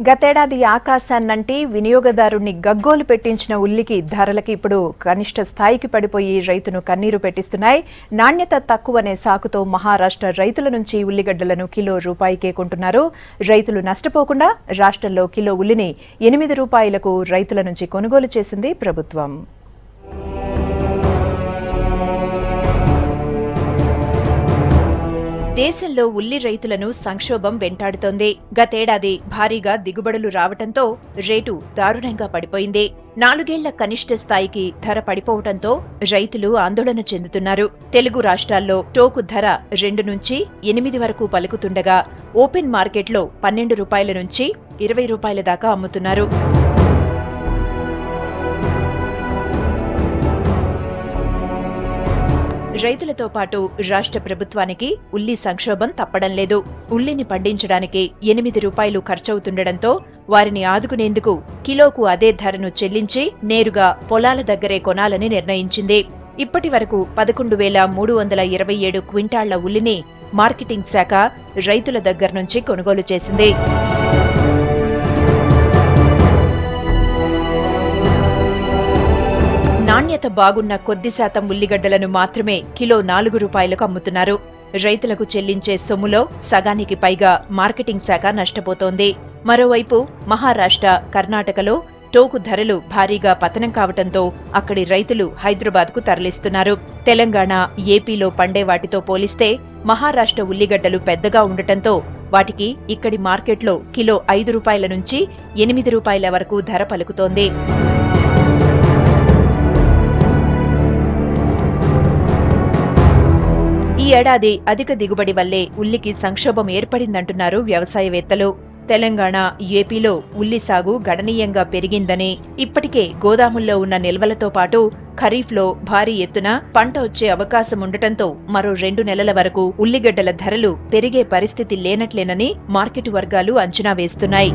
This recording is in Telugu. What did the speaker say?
గతేడాది ఆకాశాన్నంటి వినియోగదారుణ్ణి గగ్గోలు పెట్టించిన ఉల్లికి ధరలకి ఇప్పుడు కనిష్ట స్థాయికి పడిపోయి రైతును కన్నీరు పెట్టిస్తున్నాయి. నాణ్యత తక్కువనే సాకుతో మహారాష్ట్ర రైతుల నుంచి ఉల్లిగడ్డలను కిలో రూపాయికే కొంటున్నారు. రైతులు నష్టపోకుండా రాష్ట్రంలో కిలో ఉల్లిని 8 రూపాయలకు రైతుల నుంచి కొనుగోలు చేసింది ప్రభుత్వం. దేశంలో ఉల్లి రైతులను సంక్షోభం వెంటాడుతోంది. గతేడాది భారీగా దిగుబడులు రావటంతో రేటు దారుణంగా పడిపోయింది. 4 ఏళ్ల కనిష్ట స్థాయికి ధర పడిపోవడంతో రైతులు ఆందోళన చెందుతున్నారు. తెలుగు రాష్ట్రాల్లో టోకు ధర 2 నుంచి 8 వరకు పలుకుతుండగా ఓపెన్ మార్కెట్లో 12 రూపాయల నుంచి 20 రూపాయల దాకా అమ్ముతున్నారు. రైతులతో పాటు రాష్ట్ర ప్రభుత్వానికి ఉల్లి సంక్షోభం తప్పడం లేదు. ఉల్లిని పండించడానికి 8 రూపాయలు ఖర్చవుతుండటంతో వారిని ఆదుకునేందుకు కిలోకు అదే ధరను చెల్లించి నేరుగా పొలాల దగ్గరే కొనాలని నిర్ణయించింది. ఇప్పటి వరకు 11,327 క్వింటాళ్ల ఉల్లిని మార్కెటింగ్ శాఖ రైతుల దగ్గర నుంచి కొనుగోలు చేసింది. నాణ్యత బాగున్న కొద్ది శాతం ఉల్లిగడ్డలను మాత్రమే కిలో 4 రూపాయలకు అమ్ముతున్నారు. రైతులకు చెల్లించే సొమ్ములో సగానికి పైగా మార్కెటింగ్ శాఖ నష్టపోతోంది. మరోవైపు మహారాష్ట్ర, కర్ణాటకలో టోకు ధరలు భారీగా పతనం కావటంతో అక్కడి రైతులు హైదరాబాద్కు తరలిస్తున్నారు. తెలంగాణ, ఏపీలో పండే వాటితో పోలిస్తే మహారాష్ట్ర ఉల్లిగడ్డలు పెద్దగా ఉండటంతో వాటికి ఇక్కడి మార్కెట్లో కిలో 5 రూపాయల నుంచి 8 రూపాయల వరకు ధర పలుకుతోంది. ఈ ఏడాది అధిక దిగుబడి వల్లే ఉల్లికి సంక్షోభం ఏర్పడిందంటున్నారు వ్యవసాయవేత్తలు. తెలంగాణ, ఏపీలో ఉల్లి సాగు గణనీయంగా పెరిగిందని, ఇప్పటికే గోదాముల్లో ఉన్న నిల్వలతో పాటు ఖరీఫ్లో భారీ ఎత్తున పంట వచ్చే అవకాశం ఉండటంతో మరో 2 నెలల వరకు ఉల్లిగడ్డల ధరలు పెరిగే పరిస్థితి లేనట్లేనని మార్కెట్ వర్గాలు అంచనా వేస్తున్నాయి.